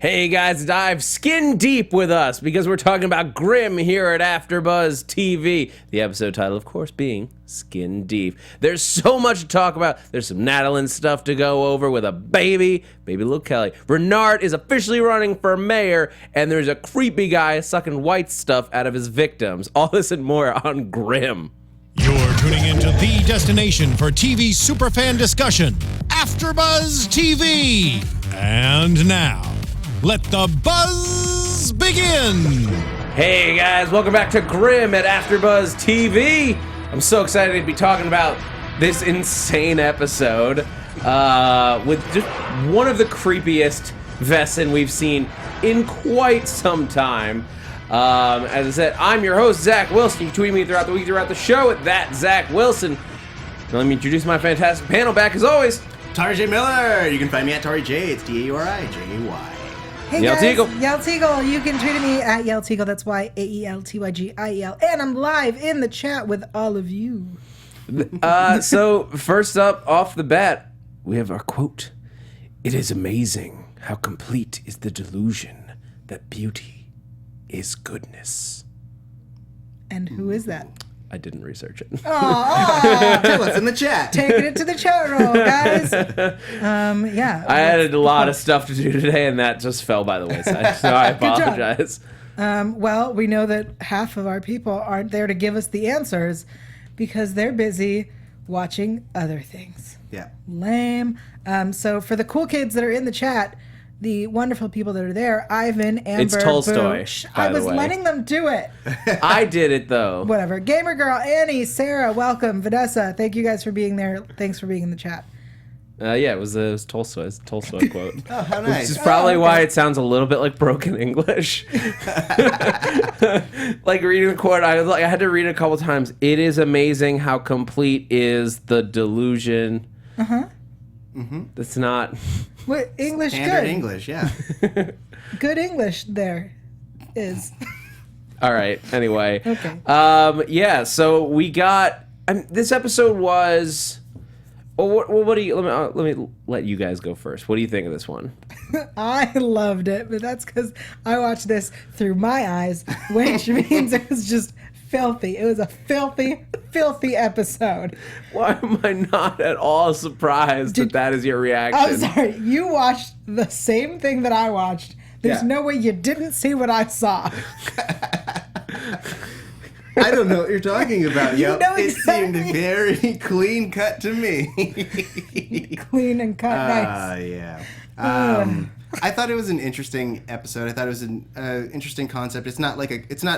Hey guys, dive skin deep with us because we're talking about Grimm here at AfterBuzz TV. The episode title, of course, being Skin Deep. There's so much to talk about. There's some Natalie stuff to go over with a baby little Kelly. Renard is officially running for mayor, and there's a creepy guy sucking white stuff out of his victims. All this and more on Grimm. You're tuning into the destination for TV superfan discussion, AfterBuzz TV. And now, let the buzz begin! Hey guys, welcome back to Grimm at AfterBuzz TV. I'm so excited to be talking about this insane episode with just one of the creepiest Vessin we've seen in quite some time. As I said, I'm your host, Zach Wilson. You can tweet me throughout the week, throughout the show at that Zach Wilson. Now let me introduce my fantastic panel back as always. Tauri Miller. You can find me at Tauri J. It's Tauri-J-A-Y. Hey Yael guys, Tygiel. Yael Tygiel. You can tweet me at Yael Tygiel. That's Y-A-E-L-T-Y-G-I-E-L. And I'm live in the chat with all of you. So first up, off the bat, we have our quote. It is amazing how complete is the delusion that beauty is goodness. And who is that? I didn't research it. Oh, Tell us in the chat. taking it to the chat roll, guys. Yeah. I had a lot of stuff to do today, and that just fell by the wayside, so I Good job. apologize. Well, we know that half of our people aren't there to give us the answers because they're busy watching other things. Yeah. Lame. So for the cool kids that are in the chat, the wonderful people that are there, Ivan, Amber, It's Tolstoy, Boo. by I the was way. letting them do it. I did it, though. Whatever. Gamer Girl, Annie, Sarah, welcome. Vanessa, thank you guys for being there. Thanks for being in the chat. Yeah, it was Tolstoy's Tolstoy quote. Oh, how nice. Which is probably okay. why it sounds a little bit like broken English. Like reading the quote, I had to read it a couple times. It is amazing how complete is the delusion. That's not... What English? Standard Good. English, yeah. Good English. There is. All right. Anyway. Okay. Yeah. So we got. This episode was. Well, what do you? Let me let you guys go first. What do you think of this one? I loved it, but that's because I watched this through my eyes, which means it was just filthy. It was a filthy, filthy episode. Why am I not at all surprised that is your reaction? I'm sorry. You watched the same thing that I watched. There's Yeah. no way you didn't see what I saw. I don't know what you're talking about. Yep. know It seemed exactly. very clean cut to me. Clean and cut nice. Yeah. I thought it was an interesting episode. I thought it was an interesting concept. It's not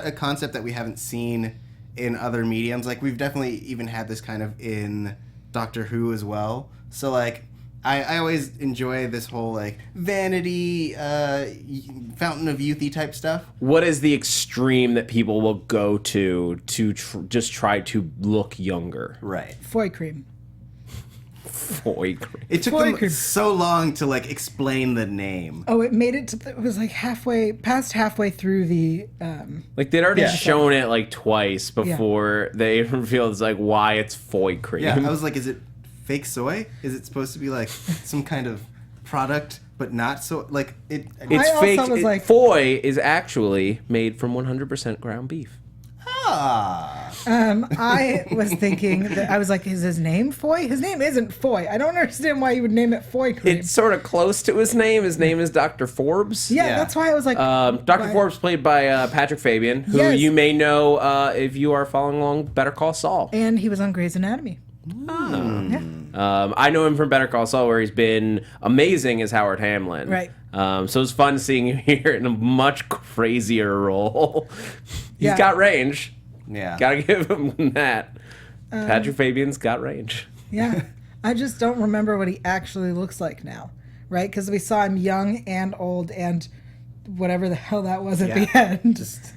a concept that we haven't seen in other mediums. Like we've definitely even had this kind of in Doctor Who as well. So like I always enjoy this whole like vanity, fountain of youthy type stuff. What is the extreme that people will go to just try to look younger? Right. Foy cream. Foy cream. It took Foy them cream. so long to like explain the name. Oh, it made it to it was like halfway through the Like they'd already Yeah. shown it like twice before they revealed it's like why it's foy cream. Yeah, I was like, is it fake soy? Is it supposed to be like some kind of product, but not so like it? It's I also fake. was like- Foy is actually made from 100% ground beef. I was thinking that I was like, is his name Foy? His name isn't Foy. I don't understand why you would name it Foy cream. It's sort of close to his name. His name is Dr. Forbes. yeah, that's why I was like, Dr. why- Forbes played by Patrick Fabian, who Yes. you may know if you are following along Better Call Saul. And he was on Grey's Anatomy. Yeah. I know him from Better Call Saul, where he's been amazing as Howard Hamlin. Right. So it's fun seeing him here in a much crazier role. He's Yeah. got range. Yeah. Gotta give him that. Patrick Fabian's got range. Yeah. I just don't remember what he actually looks like now, right? Because we saw him young and old and whatever the hell that was at the end. Just,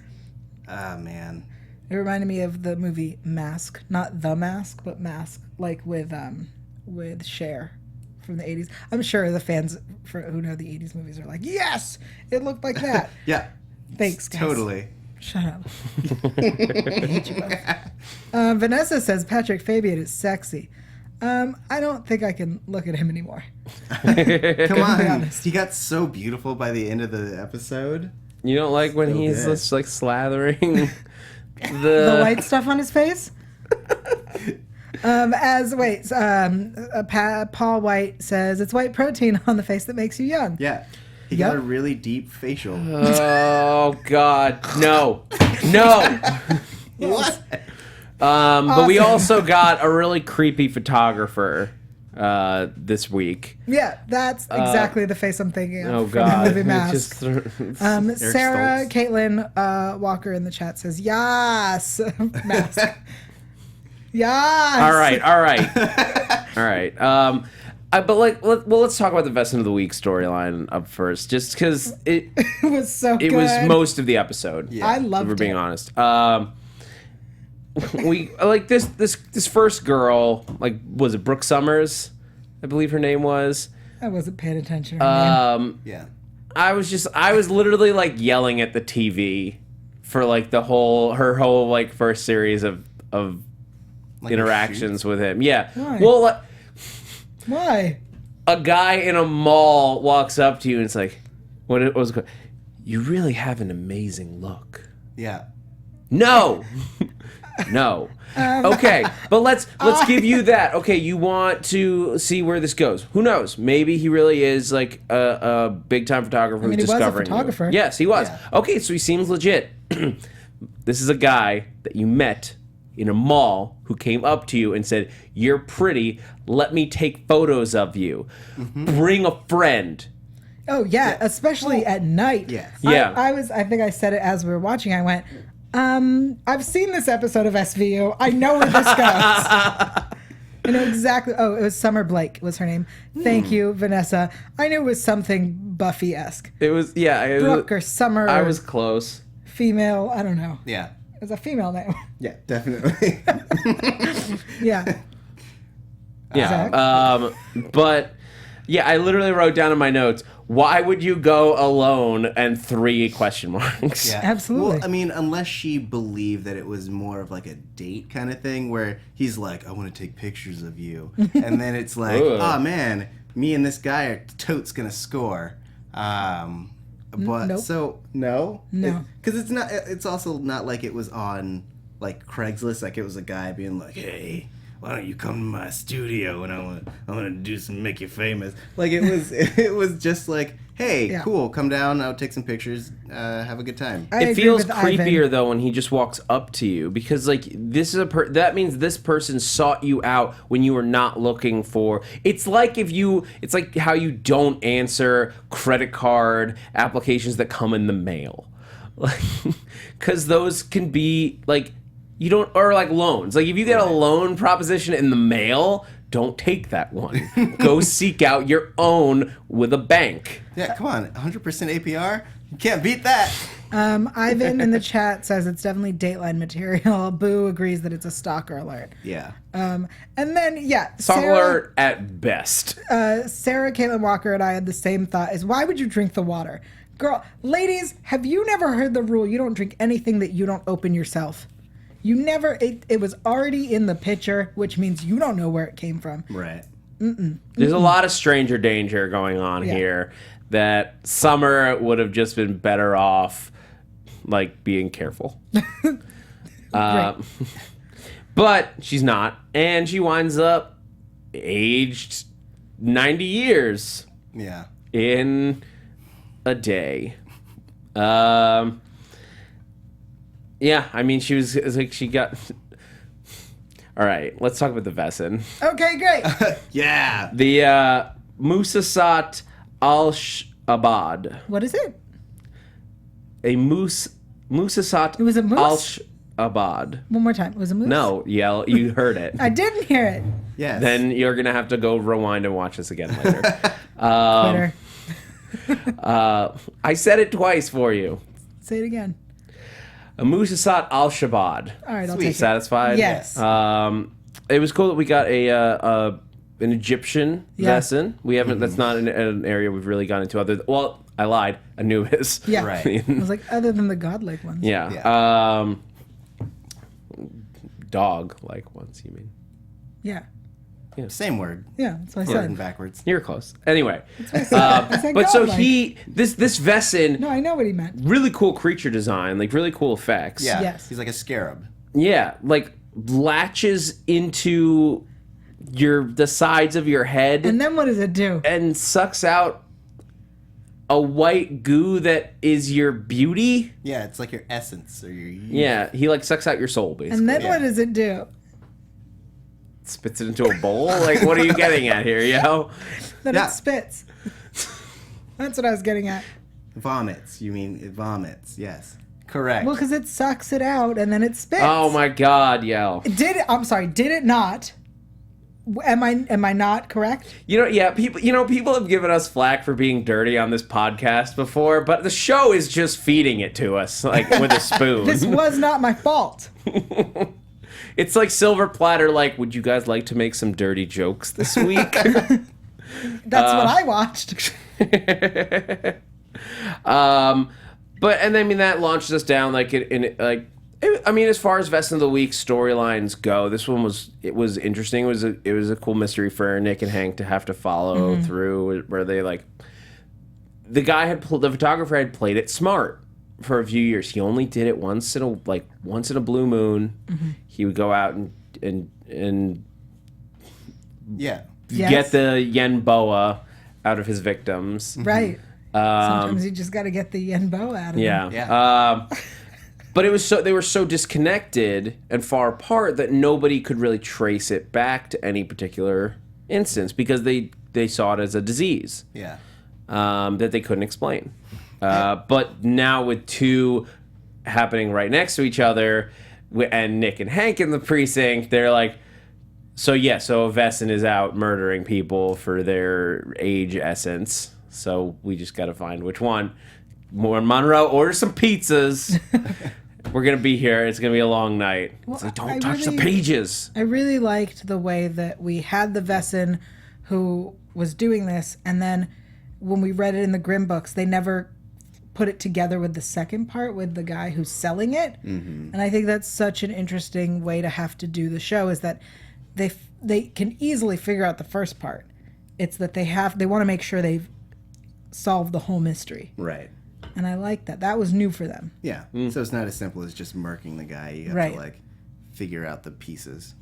man. It reminded me of the movie Mask, not The Mask, but Mask, like with Cher from the 80s. I'm sure the fans who know the 80s movies are like, yes, it looked like that. Yeah. Thanks, guys. Totally. Shut up. I hate you both. Vanessa says Patrick Fabian is sexy. I don't think I can look at him anymore. Come on. honest. He got so beautiful by the end of the episode. You don't like when So he's good. just like slathering The white stuff on his face? Paul White says it's white protein on the face that makes you young. Yeah. He Yep. got a really deep facial. Oh God, no. What? But we also got a really creepy photographer this week. Yeah, that's exactly the face I'm thinking of Oh from God, the movie It Mask. just- Sarah Stoltz. Caitlin Walker in the chat says, "Yas, Mask." Yas. all right. Let's talk about the best of the week storyline up first, just because it It was so good. was most of the episode. Yeah. I If loved we're being it. honest. We like this first girl, like, was it Brooke Summers? I believe her name was. I wasn't paying attention. to her name. Yeah. I was literally like yelling at the TV for like her whole like first series of Like interactions with him. Yeah. Why? Well, like, Why? a guy in a mall walks up to you and it's like, what was it? You really have an amazing look. Yeah. No. No. Okay, but let's give you that. Okay, you want to see where this goes. Who knows? Maybe he really is like a big time photographer mean, who's he was a discovering you. photographer. Yes, he was. Yeah. Okay, so he seems legit. This is a guy that you met in a mall who came up to you and said, "You're pretty. Let me take photos of you. Bring a friend." Oh yeah, especially at night. Yes. Yeah. I think I said it as we were watching. I went, I've seen this episode of SVU. I know where this goes. I know exactly. Oh, it was Summer Blake was her name. Thank you, Vanessa. I knew it was something Buffy-esque. It was Brooke or Summer. I or was close. female. I don't know. Yeah. It was a female name. Yeah, definitely. Yeah. Yeah. Zach? But yeah, I literally wrote down in my notes, why would you go alone and 3 question marks? Yeah. Absolutely. Well, I mean, unless she believed that it was more of like a date kind of thing where he's like, I want to take pictures of you. And then it's like, Ugh. oh man, me and this guy are totes going to score. But Nope. so, no? No. Because it's also not like it was on like Craigslist, like it was a guy being like, hey, why don't you come to my studio and I want to do some make you famous. Like it was just like, hey, Yeah. cool, come down, I'll take some pictures, have a good time. I It agree feels with creepier Ivan. though when he just walks up to you, because like this is that means this person sought you out when you were not looking for. It's like it's like how you don't answer credit card applications that come in the mail, like, because those can be like, you don't, or like loans. Like if you get a loan proposition in the mail, don't take that one. Go seek out your own with a bank. Yeah, come on, 100% APR? You can't beat that. Ivan in the chat says it's definitely Dateline material. Boo agrees that it's a stalker alert. Yeah. And then, yeah. Song Sarah, alert at best. Sarah Caitlin Walker and I had the same thought, is why would you drink the water? Girl, ladies, have you never heard the rule, you don't drink anything that you don't open yourself? You never, it was already in the pitcher, which means you don't know where it came from. Right. There's a lot of stranger danger going on Yeah. here that Summer would have just been better off, like, being careful. But she's not, and she winds up aged 90 years Yeah. in a day. Yeah, I mean, it's like she got. All right, let's talk about the Vesson. Okay, great. Yeah. The Musasat al-Abad. What is it? A Musasat It was a moose? al-Abad. One more time. It was a moose? No, you heard it. I didn't hear it. Yes. Then you're going to have to go rewind and watch this again later. Twitter. I said it twice for you. Say it again. A Musasat al-Shabad. All right, I'll Sweet. take it. Satisfied? Yes. It was cool that we got an Egyptian Yeah. Vesson. We haven't. That's not an area we've really gone into. Well, I lied. Anubis. Yeah. Right. I was like, other than the godlike ones. Yeah. Dog-like ones. You mean? Yeah. Same word. Yeah, that's what I Written said. backwards. You're close. Anyway, I said but so godlike. this Vesson, No, I know what he meant. really cool creature design, like really cool effects. Yeah. Yes. He's like a scarab. Yeah, like latches into the sides of your head And then what does it do? and sucks out a white goo that is your beauty. Yeah, it's like your essence or your. Yeah, he like sucks out your soul basically. And then Yeah. what does it do? Spits it into a bowl. Like, what are you getting at here, yo? Then Yeah. it spits. That's what I was getting at. Vomits. You mean it vomits? Yes. Correct. Well, because it sucks it out and then it spits. Oh my God, Yael. Did it? I'm sorry. Did it not? Am I not correct? People have given us flack for being dirty on this podcast before, but the show is just feeding it to us like with a spoon. This was not my fault. It's like silver platter. Like, would you guys like to make some dirty jokes this week? That's what I watched. But I mean that launched us down like as far as Vest of the Week storylines go, this one was interesting. It was a cool mystery for Nick and Hank to have to follow through, where they like the photographer had played it smart for a few years. He only did it once in a blue moon. He would go out and yeah. Yes. get the yen boa out of his victims. Right. Sometimes you just got to get the yen bow out of Yeah. them. Yeah. But they were so disconnected and far apart that nobody could really trace it back to any particular instance because they saw it as a disease Yeah. that they couldn't explain. But now with two happening right next to each other, and Nick and Hank in the precinct, they're like, so Vesson is out murdering people for their age essence. So we just got to find which one. Monroe, order some pizzas. We're going to be here. It's going to be a long night. Well, It's like, I don't touch the really- pages. I really liked the way that we had the Vesson who was doing this, and then when we read it in the Grimm books, they never put it together with the second part with the guy who's selling it. And I think that's such an interesting way to have to do the show, is that they can easily figure out the first part. It's that they want to make sure they've solved the whole mystery. Right. And I like that. That was new for them. Yeah. So it's not as simple as just murking the guy. You have Right. to like figure out the pieces.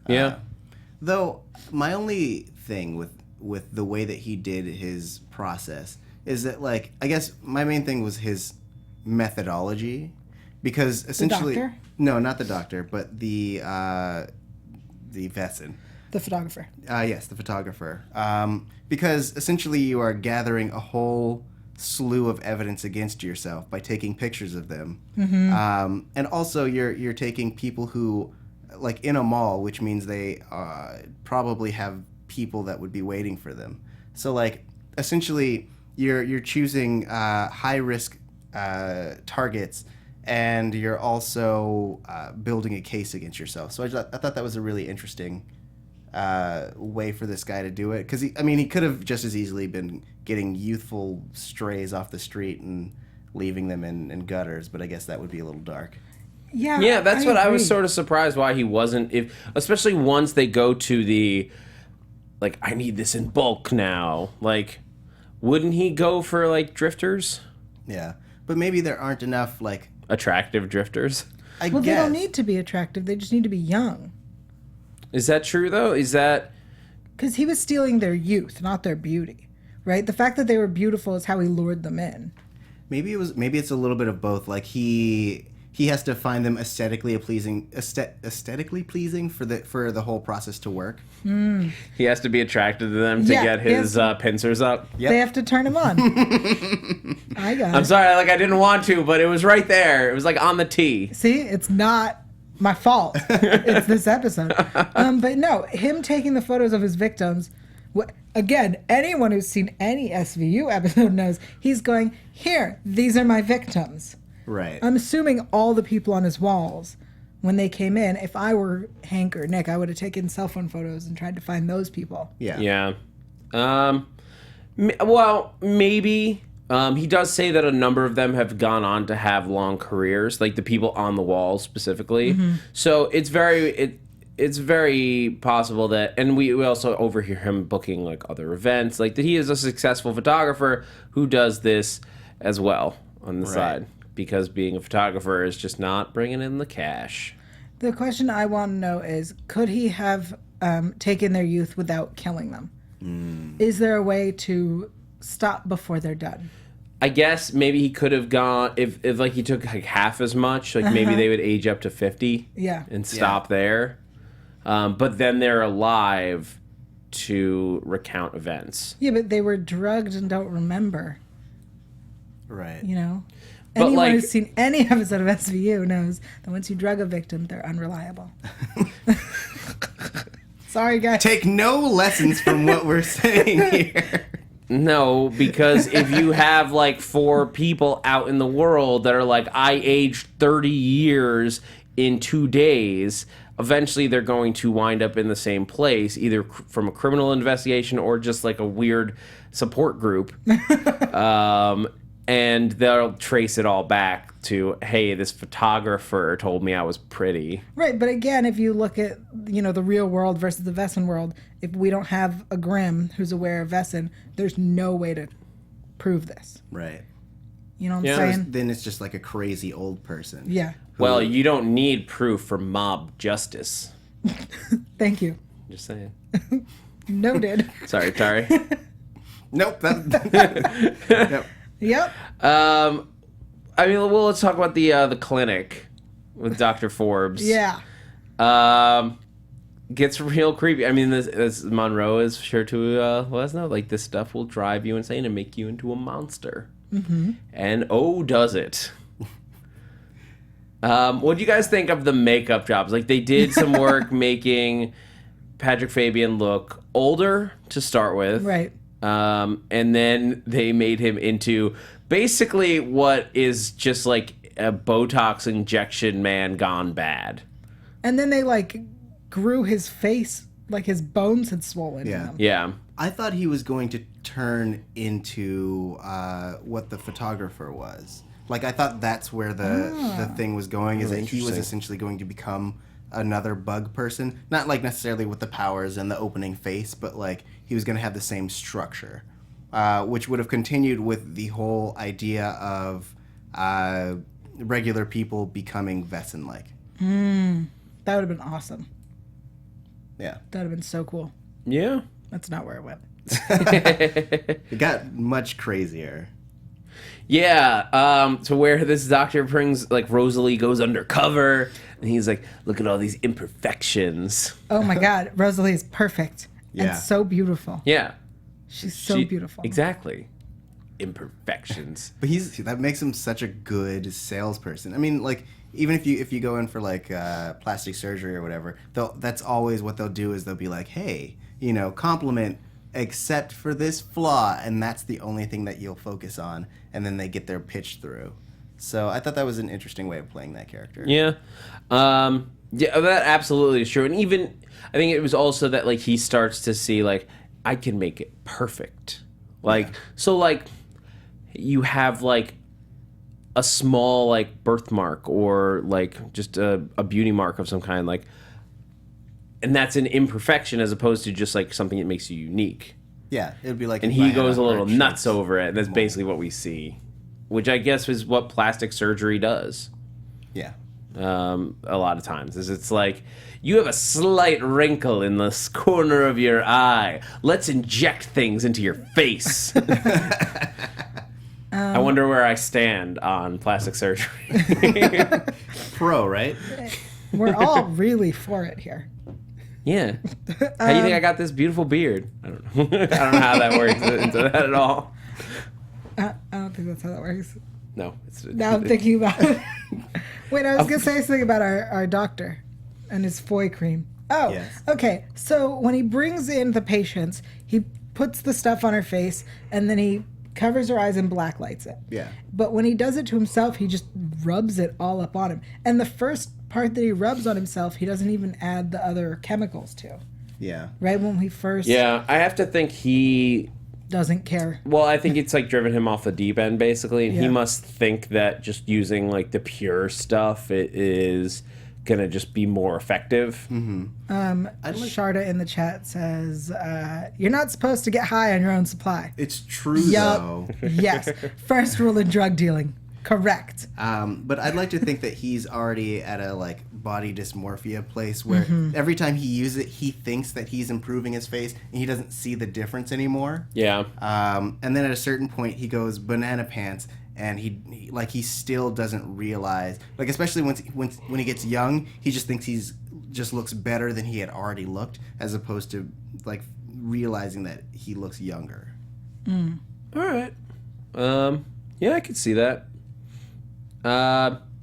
Yeah. Though my only thing with the way that he did his process is that, like, I guess my main thing was his methodology, because essentially doctor? No, not the doctor, but the Vesson. The photographer. Yes, the photographer. Because essentially you are gathering a whole slew of evidence against yourself by taking pictures of them. And also you're taking people who, like, in a mall, which means they probably have people that would be waiting for them. So, like, essentially you're choosing high risk targets, and you're also building a case against yourself. So I thought that was a really interesting way for this guy to do it, because he could have just as easily been getting youthful strays off the street and leaving them in gutters, but I guess that would be a little dark. Yeah, That's what I was agree. sort of surprised why he wasn't, especially once they go to the, like, I need this in bulk now. Like, wouldn't he go for, like, drifters? Yeah, but maybe there aren't enough, like, Attractive drifters? I Well, guess. they don't need to be attractive. They just need to be young. Is that true, though? Is that... Because he was stealing their youth, not their beauty, right? The fact that they were beautiful is how he lured them in. Maybe it's a little bit of both. Like, he has to find them aesthetically pleasing for the whole process to work. He has to be attracted to them to Yeah, get his pincers up? Yep. They have to turn him on. I got I'm it. sorry, like, I didn't want to, but it was right there. It was, like, on the tee. See, it's not my fault. It's this episode. But no, him taking the photos of his victims. Again, anyone who's seen any SVU episode knows he's going, here, these are my victims. Right. I'm assuming all the people on his walls, when they came in, if I were Hank or Nick, I would have taken cell phone photos and tried to find those people. Yeah. Yeah. Well, maybe. He does say that a number of them have gone on to have long careers, like the people on the wall specifically. So it's it's very possible that, and we also overhear him booking like other events, like that he is a successful photographer who does this as well on the side, because being a photographer is just not bringing in the cash. The question I want to know is, could he have taken their youth without killing them? Is there a way to stop before they're done? I guess maybe he could have gone, if like he took like half as much, like maybe they would age up to 50 and stop there. But then they're alive to recount events. Yeah, but they were drugged and don't remember. Right. You know? But Anyone like, who's seen any episode of SVU knows that once you drug a victim, they're unreliable. Sorry, guys. Take no lessons from what we're saying here. no, because if you have like 4 people out in the world that are like, I aged 30 years in 2 days, eventually they're going to wind up in the same place, either from a criminal investigation or just like a weird support group. And they'll trace it all back to, hey, this photographer told me I was pretty. Right, but again, if you look at, you know, the real world versus the Vesson world, if we don't have a Grimm who's aware of Vesson, there's no way to prove this. Right. You know what I'm saying? Then it's just like a crazy old person. Yeah. Well, you don't need proof for mob justice. Thank you. Just saying. Noted. Sorry, Tauri. Nope. Nope. Yep. I mean, well, let's talk about the clinic with Dr. Forbes. Yeah. Gets real creepy. I mean, this Monroe is sure to let us know, like, this stuff will drive you insane and make you into a monster. Mm-hmm. And oh, does it. What do you guys think of the makeup jobs? Like, they did some work making Patrick Fabian look older to start with. Right. And then they made him into basically what is just like a Botox injection man gone bad. And then they, like, grew his face, like his bones had swollen. Yeah. Yeah. I thought he was going to turn into what the photographer was. Like, I thought that's where the thing was going, is that he was essentially going to become another bug person. Not, like, necessarily with the powers and the opening face, but, like, he was going to have the same structure, which would have continued with the whole idea of regular people becoming Vesson-like. That would have been awesome. Yeah. That would have been so cool. Yeah. That's not where it went. It got much crazier. Yeah, to where this doctor brings, like, Rosalie goes undercover, and he's like, look at all these imperfections. Oh my God. Rosalie is perfect. Yeah. And so beautiful. Yeah. She's so beautiful. Exactly. Imperfections. But that makes him such a good salesperson. I mean, like, even if you go in for, like, plastic surgery or whatever, that's always what they'll do, is they'll be like, hey, you know, compliment except for this flaw, and that's the only thing that you'll focus on, and then they get their pitch through. So I thought that was an interesting way of playing that character. Yeah. Yeah, that absolutely is true. And even, I think it was also that, like, he starts to see, like, I can make it perfect. Like, so, like, you have, like, a small, like, birthmark or, like, just a beauty mark of some kind, like, and that's an imperfection as opposed to just, like, something that makes you unique. Yeah, it would be like... And he goes a little nuts over it, and that's basically what we see. Which I guess is what plastic surgery does. Yeah. A lot of times. Is it's like, you have a slight wrinkle in the corner of your eye. Let's inject things into your face. I wonder where I stand on plastic surgery. Pro, right? We're all really for it here. Yeah. How do you think I got this beautiful beard? I don't know. I don't know how that works into that at all. I don't think that's how that works. No. Now I'm thinking about it. Wait, I was going to say something about our doctor and his foie cream. Oh, yes. Okay. So when he brings in the patients, he puts the stuff on her face, and then he covers her eyes and blacklights it. Yeah. But when he does it to himself, he just rubs it all up on him. And the first part that he rubs on himself, he doesn't even add the other chemicals to. Yeah. Right when he first... Yeah, I have to think he... doesn't care. Well, I think it's like driven him off the deep end, basically. And Yeah. he must think that just using like the pure stuff, it is gonna just be more effective. Sharda in the chat says, you're not supposed to get high on your own supply. It's true, though. Yes. First rule in drug dealing. Correct. But I'd like to think that he's already at a like body dysmorphia place where every time he uses it, he thinks that he's improving his face and he doesn't see the difference anymore. Yeah. And then at a certain point, he goes banana pants, and he still doesn't realize, like, especially when he gets young, he just thinks just looks better than he had already looked, as opposed to like realizing that he looks younger. All right. Yeah, I could see that.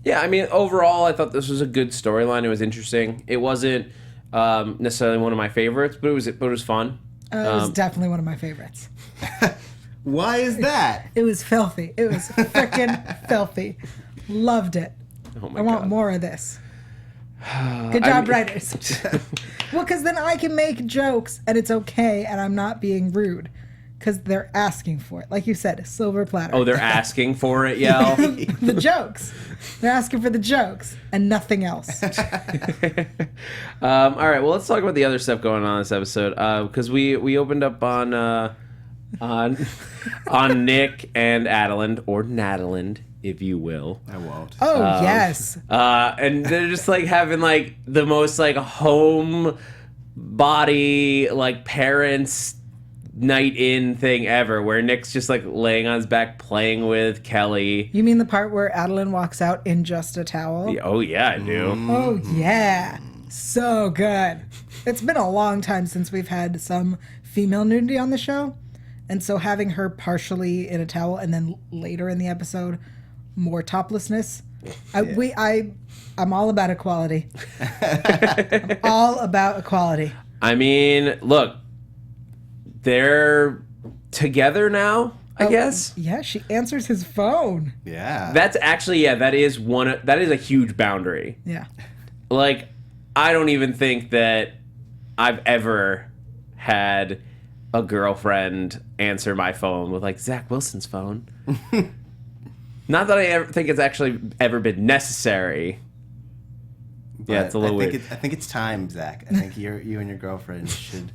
Yeah, I mean, overall, I thought this was a good storyline. It was interesting. It wasn't necessarily one of my favorites, but it was fun. It was definitely one of my favorites. Why is that? It was filthy. It was freaking filthy. Loved it. Oh my I want God. more of this. Good job, writers. Well, because then I can make jokes and it's okay and I'm not being rude. Because they're asking for it. Like you said, silver platter. Oh, they're asking for it, Yael? The jokes. They're asking for the jokes and nothing else. All right, well, let's talk about the other stuff going on in this episode. Because we opened up on Nick and Adeline, or Natalie, if you will. I won't. Oh, yes. And they're just like having like the most like home body like parents night in thing ever, where Nick's just like laying on his back playing with Kelly. You mean the part where Adeline walks out in just a towel? Oh yeah, I do. Oh yeah. So good. It's been a long time since we've had some female nudity on the show. And so having her partially in a towel and then later in the episode more toplessness. I'm all about equality. I'm all about equality. I mean, look, they're together now, I guess. Yeah, she answers his phone. Yeah. That's actually, that is a huge boundary. Yeah. Like, I don't even think that I've ever had a girlfriend answer my phone with like Zach Wilson's phone. Not that I ever think it's actually ever been necessary. But yeah, it's a little weird. I think it's time, Zach. I think you and your girlfriend should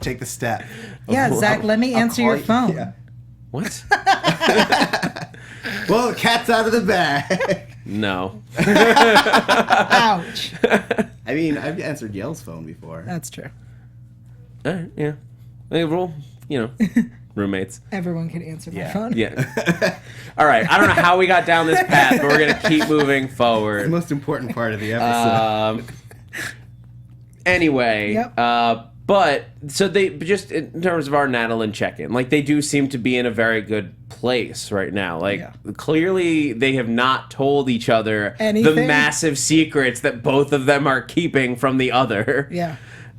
take the step. Yeah, Zach, let me answer your phone. Yeah. What? Well, the cat's out of the bag. No. Ouch. I mean, I've answered Yael's phone before. That's true. All right, yeah. We're all, roommates. Everyone can answer my Yeah. phone. Yeah. All right. I don't know how we got down this path, but we're going to keep moving The forward. most important part of the episode. Anyway, Yep. but so they just in terms of our Natalie check-in, like they do seem to be in a very good place right now. Like Yeah. clearly they have not told each other the Anything? massive secrets that both of them are keeping from the other. Yeah.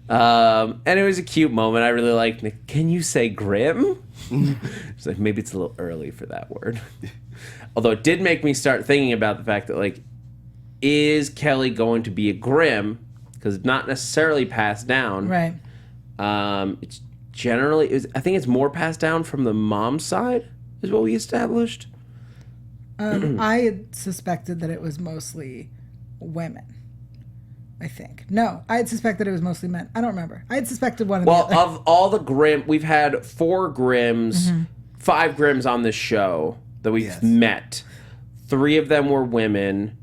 And it was a cute moment. I really liked Nick. Can you say Grimm? It's like, maybe it's a little early for that word. Although it did make me start thinking about the fact that, like, is Kelly going to be a Grimm? Because it's not necessarily passed down. Right. It's generally, I think it's more passed down from the mom's side, is what we established. I had suspected that it was mostly women. I think. No, I had suspected it was mostly men. I don't remember. I had suspected one of the Well, other. of all the Grimm, we've had 4 Grimms, 5 Grimms on this show that we've Yes. met. 3 of them were women,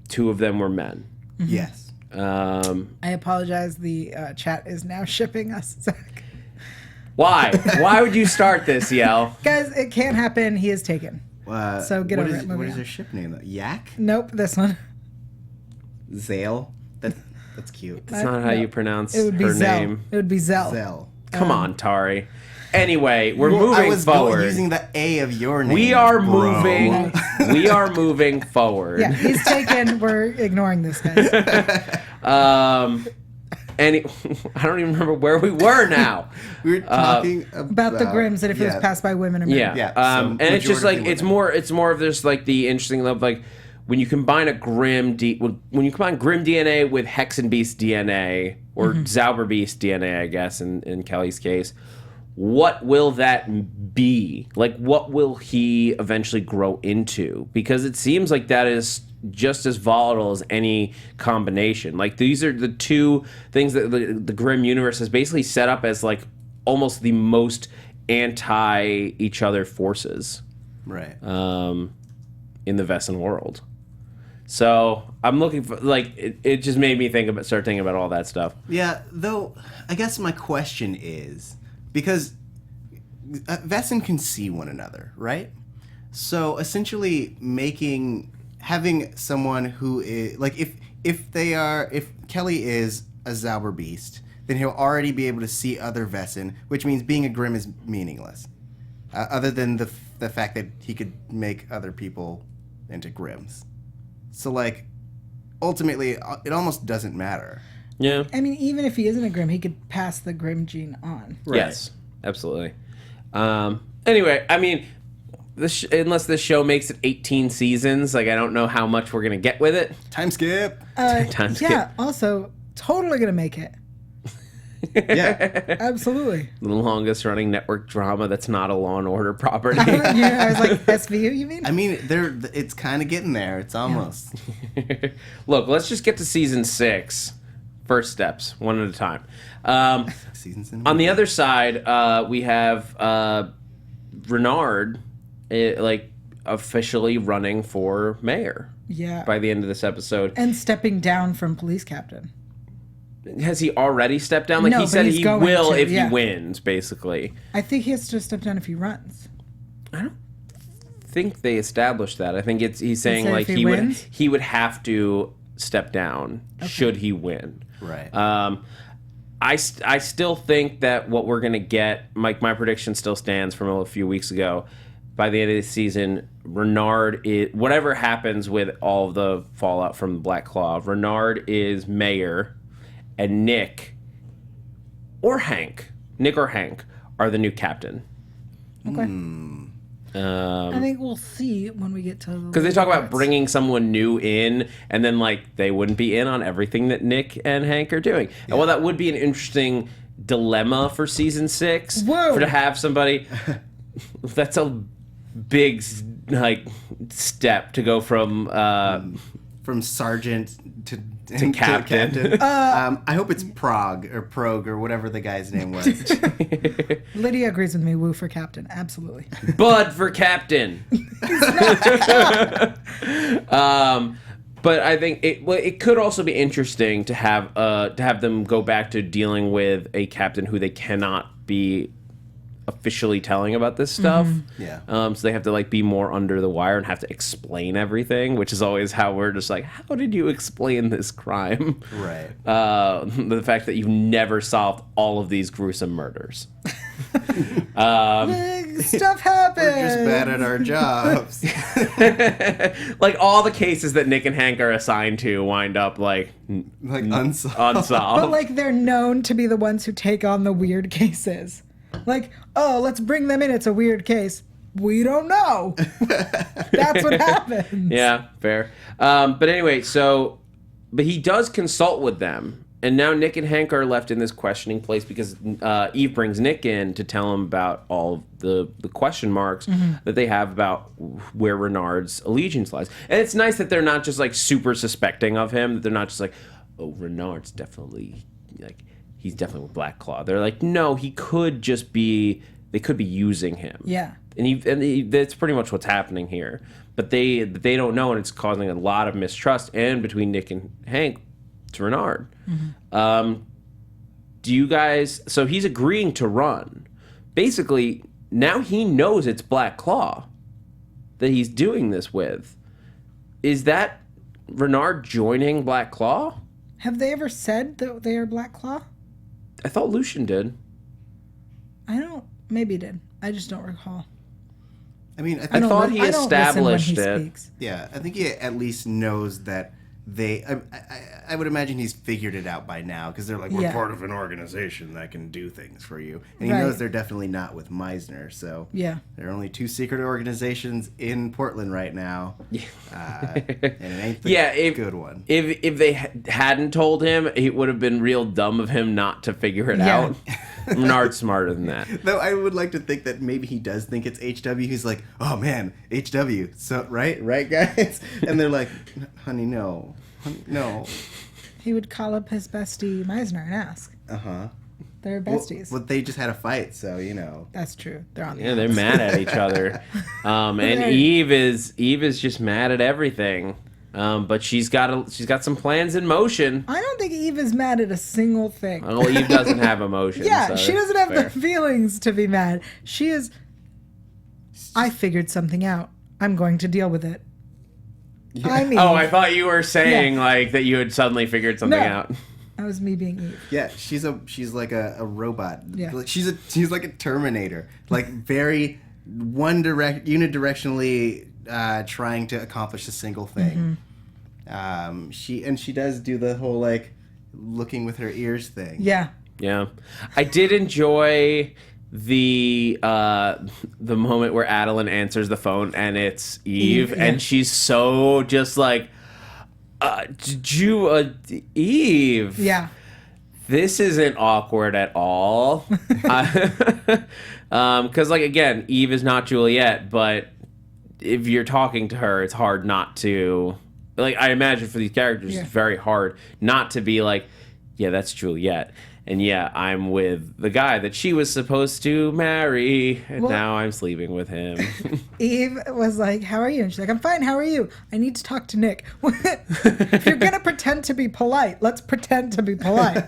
2 of them were men. Yes. I apologize. The chat is now shipping us, Zach. Why? Why would you start this, Yael? Guys, it can't happen. He is taken. So get what over is- it. Moving What is on. their ship name? Yak? Nope, this one. Zale? That's cute. That's not how No. you pronounce It would be her Zell. name. It would be Zell. Zale. Come on, Tari. Anyway, we're I moving was forward. using the A of your name. We are bro. moving. We are moving forward. Yeah, he's taken. We're ignoring this, guys. And I don't even remember where we were now. We were talking About the Grimms, that if it was passed by women or men. Yeah. Yeah, so And it's just majority like it's women. more of this like the interesting of like when you combine a Grimm when you combine Grimm DNA with Hexenbeast DNA or Zauberbeast DNA, I guess in Kelly's case, what will that be? Like, what will he eventually grow into? Because it seems like that is just as volatile as any combination. Like, these are the two things that the Grimm universe has basically set up as, like, almost the most anti each other forces. Right. In the Vesson world. So I'm looking for, like, it just made me start thinking about all that stuff. Yeah, though, I guess my question is, because Vesson can see one another, right? So essentially having someone who is, like, if Kelly is a Zauber beast, then he'll already be able to see other Vesson, which means being a Grimm is meaningless. Other than the fact that he could make other people into Grimms. So, like, ultimately, it almost doesn't matter. Yeah. I mean, even if he isn't a Grimm, he could pass the Grimm gene on. Right. Yes, absolutely. Anyway, I mean, unless this show makes it 18 seasons, like, I don't know how much we're going to get with it. Time skip. Time skip. Yeah, also, totally going to make it. Yeah. Absolutely. The longest running network drama that's not a Law and Order property. Yeah, I was like, SVU, you mean? I mean, it's kind of getting there. It's almost. Look, let's just get to season 6. First steps, one at a time. Seasons in On the other side, we have Renard, officially running for mayor. Yeah. By the end of this episode. And stepping down from police captain. Has he already stepped down? Like, No, he but said he's he going will to, if yeah. he wins, basically. I think he has to step down if he runs. I don't think they established that. I think he's saying, said like, if he wins? he would have to step down should he win. Right. I still think that what we're going to get, my prediction still stands from a few weeks ago. By the end of the season, Renard is, whatever happens with all of the fallout from the Black Claw, Renard is mayor, and Nick or Hank are the new captain. Okay. I think we'll see when we get to... Because they talk about bringing someone new in, and then, like, they wouldn't be in on everything that Nick and Hank are doing. Yeah. And while that would be an interesting dilemma for season 6, Whoa. for to have somebody... That's a big, like, step to go from sergeant to captain. I hope it's Prague or whatever the guy's name was. Lydia agrees with me. Woo for captain. Absolutely. Bud for captain. But I think it could also be interesting to have them go back to dealing with a captain who they cannot be officially telling about this stuff. Yeah. So they have to, like, be more under the wire and have to explain everything, which is always how we're just like, how did you explain this crime? Right. The fact that you've never solved all of these gruesome murders. Stuff happens. We're just bad at our jobs. Like, all the cases that Nick and Hank are assigned to wind up, like Unsolved. But, like, they're known to be the ones who take on the weird cases. Like, oh, let's bring them in. It's a weird case. We don't know. That's what happens. Yeah, fair. But anyway, but he does consult with them. And now Nick and Hank are left in this questioning place because Eve brings Nick in to tell him about all of the question marks that they have about where Renard's allegiance lies. And it's nice that they're not just, like, super suspecting of him. That they're not just like, oh, Renard's definitely, like... He's definitely with Black Claw. They're like, no, he could just be... They could be using him. Yeah. And that's pretty much what's happening here. But they don't know, and it's causing a lot of mistrust. And between Nick and Hank to Renard. Do you guys... So he's agreeing to run. Basically, now he knows it's Black Claw that he's doing this with. Is that Renard joining Black Claw? Have they ever said that they are Black Claw? I thought Lucian did. Maybe did. I just don't recall. I mean, I thought he established it. Speaks. Yeah, I think he at least knows that they... I would imagine he's figured it out by now because they're like, we're Yeah. part of an organization that can do things for you. And he Right. knows they're definitely not with Meisner. So Yeah. there are only 2 secret organizations in Portland right now. And it ain't the good one. If they hadn't told him, it would have been real dumb of him not to figure it Yeah. out. Renard's smarter than that. Though I would like to think that maybe he does think it's HW. He's like, oh man, HW. So right, guys? And they're like, honey, no. Honey, no. He would call up his bestie Meisner and ask. Uh-huh. They're besties. Well, they just had a fight, so, That's true. They're on the Yeah, they're mad at each other. And Eve is just mad at everything. But she's got some plans in motion. I don't think Eve is mad at a single thing. Well, Eve doesn't have emotions. Yeah, so she doesn't have fair. the feelings to be mad. She is. I figured something out. I'm going to deal with it. I mean, Oh, I thought you were saying like that you had suddenly figured something No. out. that was me being Eve. Yeah, she's like a robot. Yeah. Like, she's like a Terminator. Like very unidirectionally trying to accomplish a single thing. She does do the whole like looking with her ears thing. Yeah. Yeah, I did enjoy the moment where Adeline answers the phone and it's Eve, yeah. and she's so just like, Eve. Yeah. This isn't awkward at all. Because like again, Eve is not Juliet, but if you're talking to her, it's hard not to. Like I imagine for these characters, Yeah. it's very hard not to be like, yeah, that's Juliet. And yeah, I'm with the guy that she was supposed to marry, and Well- now I'm sleeping with him. Eve was like, "How are you?" And she's like, "I'm fine. How are you? I need to talk to Nick." If you're gonna pretend to be polite, let's pretend to be polite.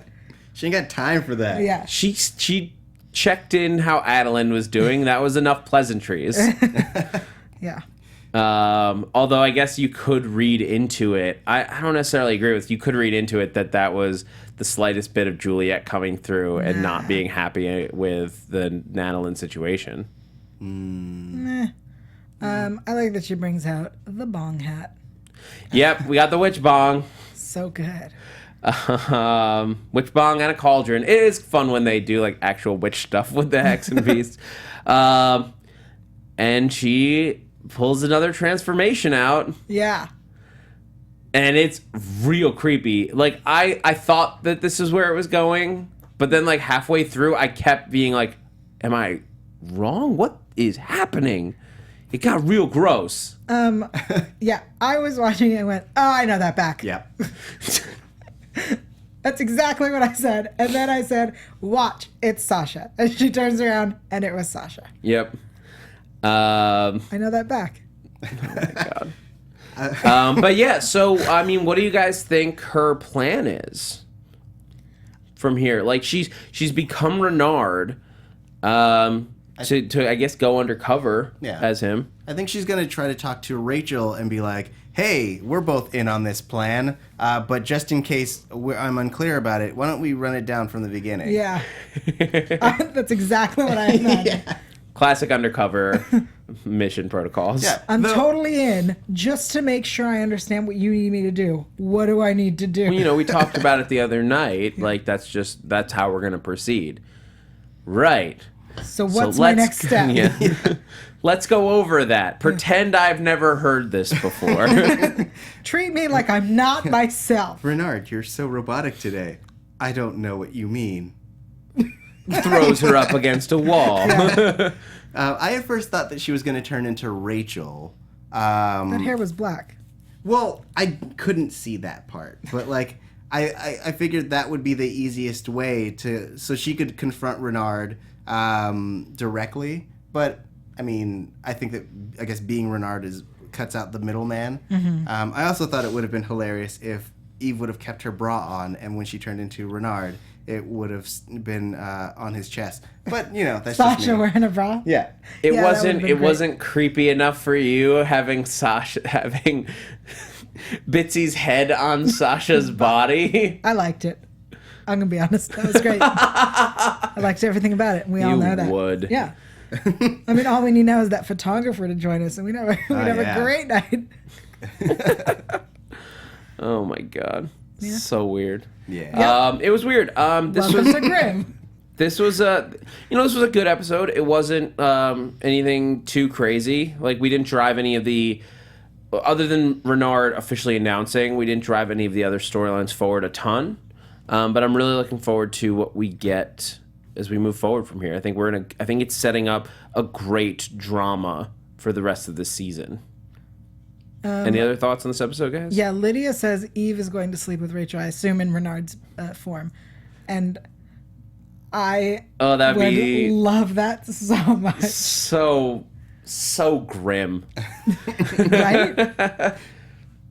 She ain't got time for that. Yeah. she checked in how Adeline was doing. That was enough pleasantries. Yeah. Although I guess you could read into it. I don't necessarily agree with. You could read into it that was the slightest bit of Juliet coming through and not being happy with the Natalie situation. I like that she brings out the bong hat. Yep, we got the witch bong. So good. Witch bong and a cauldron. It is fun when they do like actual witch stuff with the hex and beast. And she pulls another transformation out. Yeah. And it's real creepy. Like, I thought that this is where it was going, but then, like, halfway through, I kept being like, am I wrong? What is happening? It got real gross. Yeah. I was watching it and went, "Oh, I know that back." Yeah. That's exactly what I said. And then I said, "Watch, it's Sasha." And she turns around and it was Sasha. Yep. I know that back. God. But yeah, so, I mean, what do you guys think her plan is from here? Like, she's become Renard, to I guess go undercover as him. I think she's gonna try to talk to Rachel and be like, "Hey, we're both in on this plan, but just in case I'm unclear about it, why don't we run it down from the beginning?" Yeah. That's exactly what I imagined. Yeah. Classic undercover mission protocols. Yeah. I'm Though- totally in just to make sure I understand what you need me to do. What do I need to do? You know, we talked about it the other night. Like, that's how we're going to proceed. Right. So what's my next step? Yeah. Let's go over that. Pretend I've never heard this before. Treat me like I'm not myself. Renard, you're so robotic today. I don't know what you mean. Throws her up against a wall. I at first thought that she was going to turn into Rachel. That hair was black. Well, I couldn't see that part, but like I figured that would be the easiest way so she could confront Renard directly. But I mean, I guess being Renard cuts out the middleman. I also thought it would have been hilarious if Eve would have kept her bra on, and when she turned into Renard, it would have been on his chest. But you know, that's just Sasha me. wearing a bra. Yeah. It Yeah, that would've been great. wasn't creepy enough for you having Bitsy's head on Sasha's body. I liked it. I'm gonna be honest. That was great. I liked everything about it. And we all You know that. would. Yeah. I mean, all we need now is that photographer to join us, and we'd have a yeah. great night. Oh my god. So weird. Yeah. It was weird. This Welcome was to Grimm. this was a good episode. It wasn't anything too crazy. Like, we didn't drive any of the, other than Renard officially announcing, we didn't drive any of the other storylines forward a ton. But I'm really looking forward to what we get as we move forward from here. I think I think it's setting up a great drama for the rest of this season. Any other thoughts on this episode, guys? Yeah, Lydia says Eve is going to sleep with Rachel, I assume in Renard's form. And I that'd would be love that so much. so grim. Right?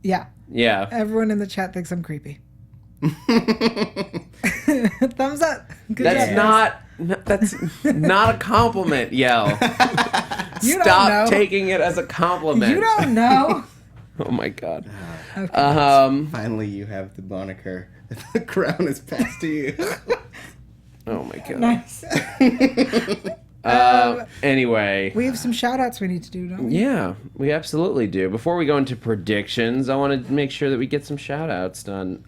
Yeah. Yeah. Everyone in the chat thinks I'm creepy. Thumbs up. Good job. That's not a compliment, Yael. You don't Stop know. taking it as a compliment. You don't know. Oh my god. Okay. Finally, you have the moniker. The crown is passed to you. Oh my god. Nice. Anyway. We have some shout outs we need to do, don't we? Yeah, we absolutely do. Before we go into predictions, I want to make sure that we get some shout outs done.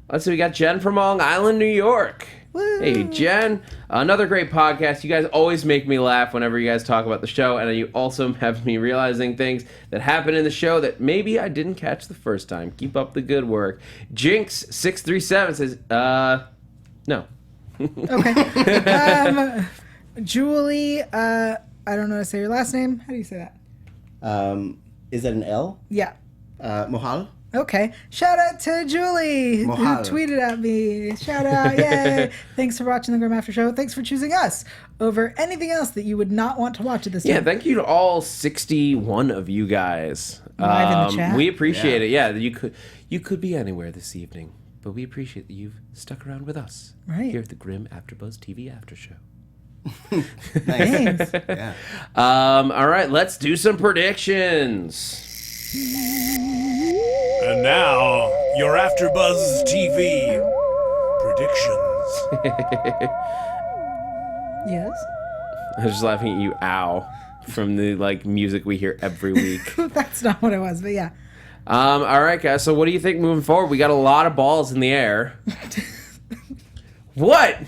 Let's see, we got Jen from Long Island, New York. Woo. Hey, Jen. Another great podcast. You guys always make me laugh whenever you guys talk about the show, and you also have me realizing things that happen in the show that maybe I didn't catch the first time. Keep up the good work. Jinx637 says, no. Okay. Julie, I don't know how to say your last name. How do you say that? Is that an L? Yeah. Mohal? Okay. Shout out to Julie, who Mahalo. tweeted at me. Shout out. Yay. Thanks for watching the Grimm After Show. Thanks for choosing us over anything else that you would not want to watch at this time. Yeah, thank you to all 61 of you guys. Live in the chat. We appreciate it. Yeah, you could be anywhere this evening, but we appreciate that you've stuck around with us Right. here at the Grimm AfterBuzz TV After Show. Nice. Thanks. Yeah. All right, let's do some predictions. And now, your AfterBuzz TV predictions. Yes. I was just laughing at you, ow, from the music we hear every week. That's not what it was, but yeah. All right, guys. So, what do you think moving forward? We got a lot of balls in the air. What?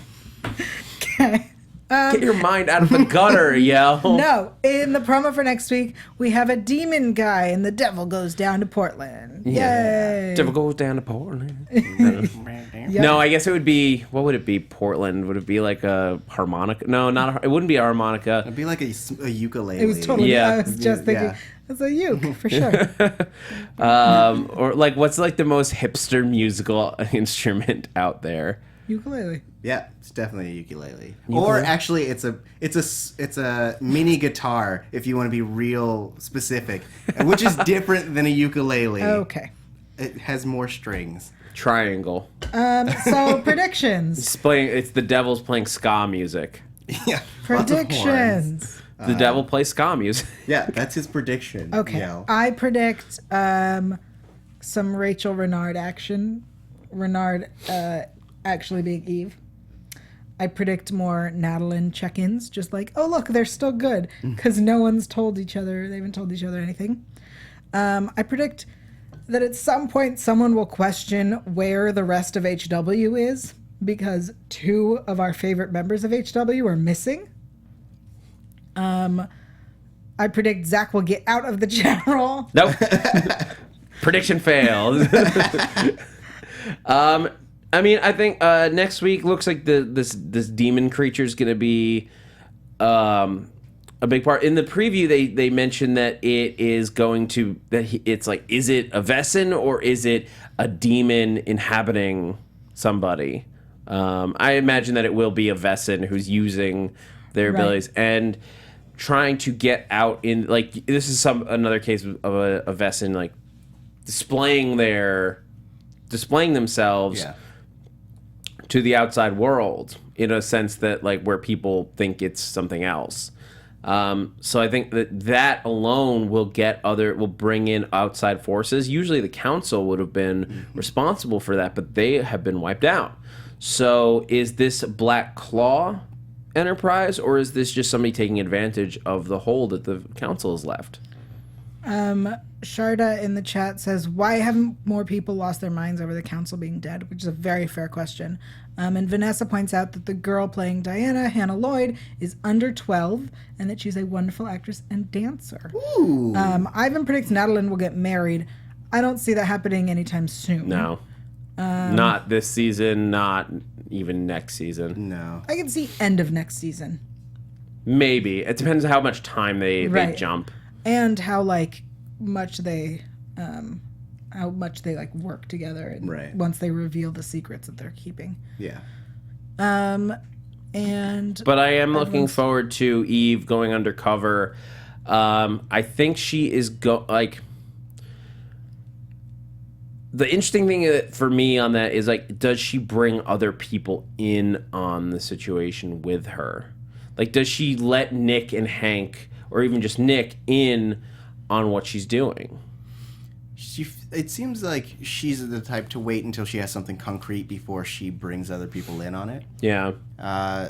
Okay. Get your mind out of the gutter, yo. No, in the promo for next week, we have a demon guy, and the devil goes down to Portland. Yay! Devil goes down to Portland. Yep. No, I guess it would be. What would it be? Portland? Would it be like a harmonica? No, not. It wouldn't be a harmonica. It'd be like a ukulele. It was totally. Yeah. I was just thinking. Yeah. It's a uke for sure. Or what's the most hipster musical instrument out there? Ukulele. Yeah, it's definitely a ukulele. Or actually, it's a mini guitar if you want to be real specific, which is different than a ukulele. Okay. It has more strings. Triangle. So predictions. It's the devil's playing ska music. Yeah. lots of horns. Predictions. The devil plays ska music. Yeah, that's his prediction. Okay. Yael. I predict some Rachel Renard action. Renard actually being Eve. I predict more Natalie check-ins, just like, oh look, they're still good, because no one's told each other, they haven't told each other anything. I predict that at some point someone will question where the rest of HW is, because 2 of our favorite members of HW are missing. I predict Zach will get out of the general. Nope. Prediction failed. I mean, I think next week looks like this demon creature is going to be a big part. In the preview, they mentioned that it is going to it's like, is it a Vessin or is it a demon inhabiting somebody? I imagine that it will be a Vessin who's using their abilities and trying to get out in this is another case of a Vessin displaying themselves. Yeah. To the outside world, in a sense that where people think it's something else. So I think that alone will bring in outside forces. Usually the council would have been responsible for that, but they have been wiped out. So is this Black Claw enterprise, or is this just somebody taking advantage of the hole that the council has left? Sharda in the chat says, why haven't more people lost their minds over the council being dead? Which is a very fair question. And Vanessa points out that the girl playing Diana, Hannah Lloyd, is under 12 and that she's a wonderful actress and dancer. Ooh. Ivan predicts Natalie will get married. I don't see that happening anytime soon. No. Not this season, not even next season. No. I can see end of next season. Maybe. It depends how much time they jump. And how much they work together and once they reveal the secrets that they're keeping. Yeah. But I am looking forward to Eve going undercover. I think she is the interesting thing for me on that is does she bring other people in on the situation with her? Does she let Nick and Hank, or even just Nick, in on what she's doing? It seems like she's the type to wait until she has something concrete before she brings other people in on it. Yeah.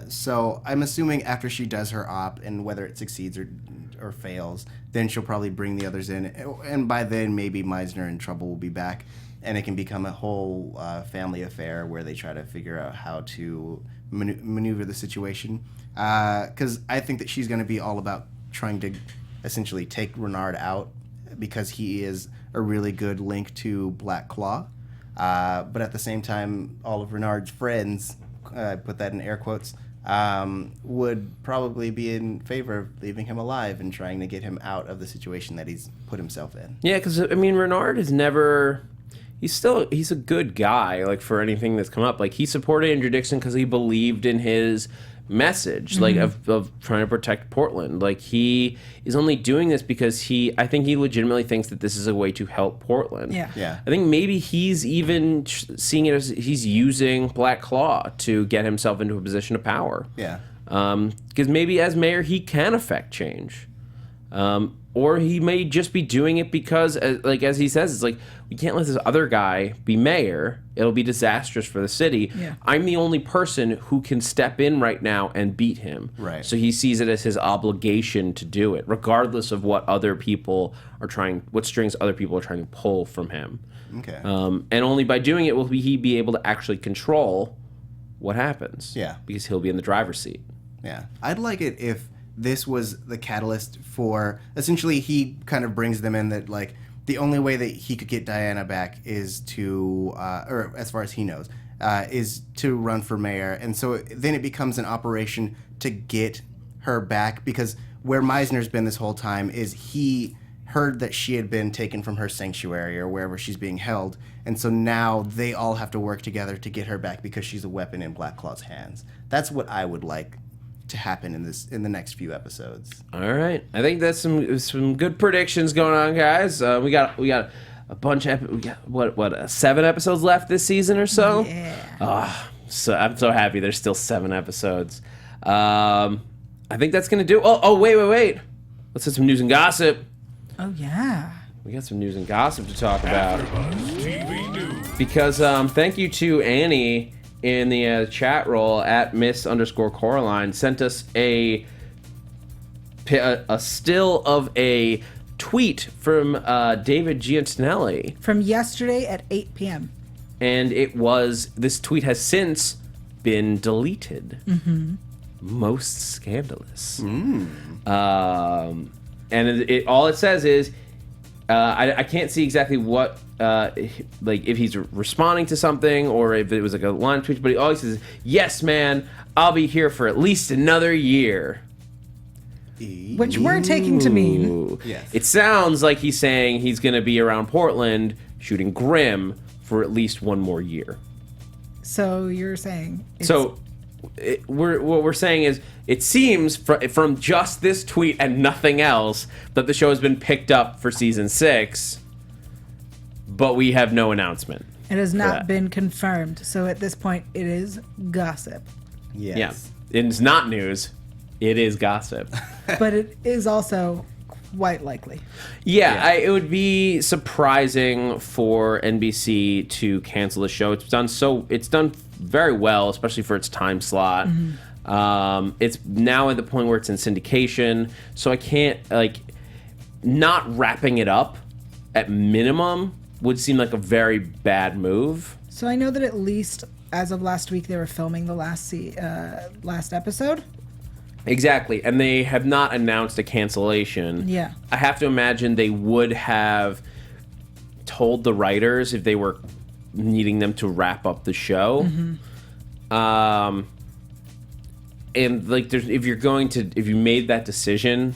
So I'm assuming after she does her op, and whether it succeeds or fails, then she'll probably bring the others in. And by then, maybe Meisner and Trouble will be back, and it can become a whole family affair where they try to figure out how to maneuver the situation. Because I think that she's going to be all about trying to essentially take Renard out, because he is a really good link to Black Claw. But at the same time, all of Renard's friends, I put that in air quotes, would probably be in favor of leaving him alive and trying to get him out of the situation that he's put himself in. Yeah, because, Renard is never... He's a good guy, for anything that's come up. He supported Andrew Dixon because he believed in his message, of trying to protect Portland. He is only doing this because I think he legitimately thinks that this is a way to help Portland. Yeah. I think maybe he's even seeing it as he's using Black Claw to get himself into a position of power. Yeah. Because maybe as mayor, he can affect change. Or he may just be doing it because, as he says, it's we can't let this other guy be mayor. It'll be disastrous for the city. Yeah. I'm the only person who can step in right now and beat him. Right. So he sees it as his obligation to do it, regardless of what what strings other people are trying to pull from him. Okay. And only by doing it will he be able to actually control what happens. Yeah. Because he'll be in the driver's seat. Yeah. I'd like it if this was the catalyst for, essentially he kind of brings them in that the only way that he could get Diana back is to, or as far as he knows, is to run for mayor. And so then it becomes an operation to get her back, because where Meisner's been this whole time is he heard that she had been taken from her sanctuary or wherever she's being held. And so now they all have to work together to get her back because she's a weapon in Black Claw's hands. That's what I would like to happen in the next few episodes. All right, I think that's some good predictions going on, guys. We got a bunch of we got 7 episodes left this season or so. Yeah. So I'm so happy there's still 7 episodes. I think that's gonna do. Oh wait. Let's hit some news and gossip. Oh yeah. We got some news and gossip to talk about. AfterBuzz TV News. Because thank you to Annie in the chat roll at Miss_Coraline, sent us a still of a tweet from David Giantinelli. From yesterday at 8 p.m. And this tweet has since been deleted. Mm-hmm. Most scandalous. And all it says is, I can't see exactly what, if he's responding to something or if it was a line tweet, but he always says, "Yes, man, I'll be here for at least another year." Which we're taking to mean. Yes. It sounds like he's saying he's going to be around Portland shooting Grimm for at least one more year. So you're saying... What we're saying is, it seems from just this tweet and nothing else that the show has been picked up for season 6, but we have no announcement. It has not been confirmed, so at this point, it is gossip. Yes. Yeah, it's not news. It is gossip. But it is also quite likely. Yeah. It would be surprising for NBC to cancel the show. It's done very well, especially for its time slot. Mm-hmm. It's now at the point where it's in syndication, so I can't not wrapping it up at minimum would seem like a very bad move. So I know that at least as of last week they were filming the last episode. Exactly, and they have not announced a cancellation. Yeah. I have to imagine they would have told the writers if they were needing them to wrap up the show. And like, if you made that decision,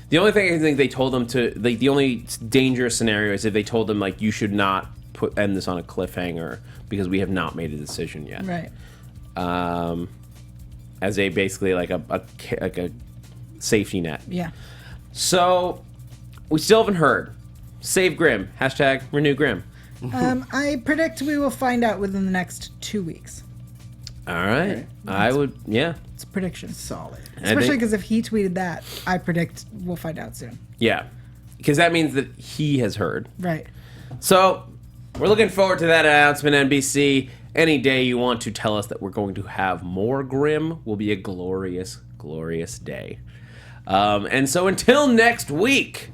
the only thing I think they told them to, like, the only dangerous scenario is if they told them, like, you should not end this on a cliffhanger because we have not made a decision yet. Right. As a basically like a safety net. Yeah. So we still haven't heard. Save Grimm. # renew Grimm. I predict we will find out within the next 2 weeks. All right. I would, yeah. It's a prediction. Solid. Especially because if he tweeted that, I predict we'll find out soon. Yeah. Because that means that he has heard. Right. So we're looking forward to that announcement, NBC. Any day you want to tell us that we're going to have more Grimm will be a glorious, glorious day. And so until next week,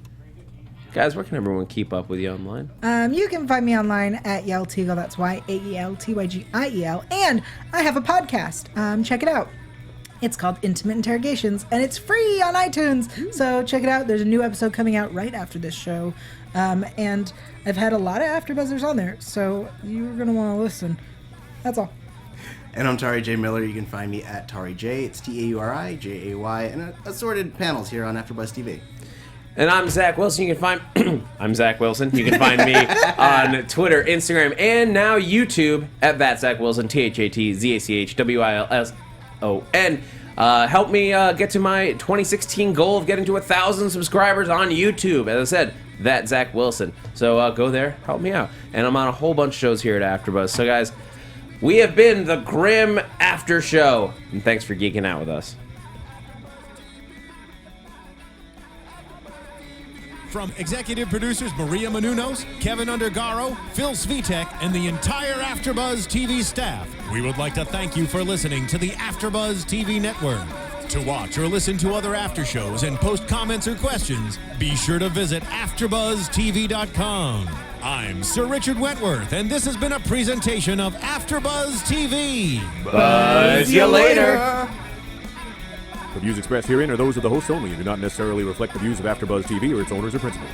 guys, where can everyone keep up with you online? You can find me online at Yael Tygiel. That's YAELTYGIEL. And I have a podcast. Check it out. It's called Intimate Interrogations, and it's free on iTunes. So check it out. There's a new episode coming out right after this show. And I've had a lot of AfterBuzzers on there, so you're going to want to listen. That's all. And I'm Tauri J. Miller. You can find me at Tauri J. It's TAURIJAY, and assorted panels here on AfterBuzz TV. And I'm Zach Wilson. You can find I'm Zach Wilson. You can find me on Twitter, Instagram, and now YouTube at @ZachWilson, ThatzachWilson. Help me get to my 2016 goal of getting to 1,000 subscribers on YouTube. As I said, that Zach Wilson. So go there, help me out. And I'm on a whole bunch of shows here at AfterBuzz. So guys, we have been the Grimm After Show, and thanks for geeking out with us. From executive producers Maria Menounos, Kevin Undergaro, Phil Svitek, and the entire AfterBuzz TV staff, we would like to thank you for listening to the AfterBuzz TV network. To watch or listen to other after shows and post comments or questions, be sure to visit AfterBuzzTV.com. I'm Sir Richard Wentworth, and this has been a presentation of AfterBuzz TV. Buzz you later. The views expressed herein are those of the hosts only and do not necessarily reflect the views of AfterBuzz TV or its owners or principals.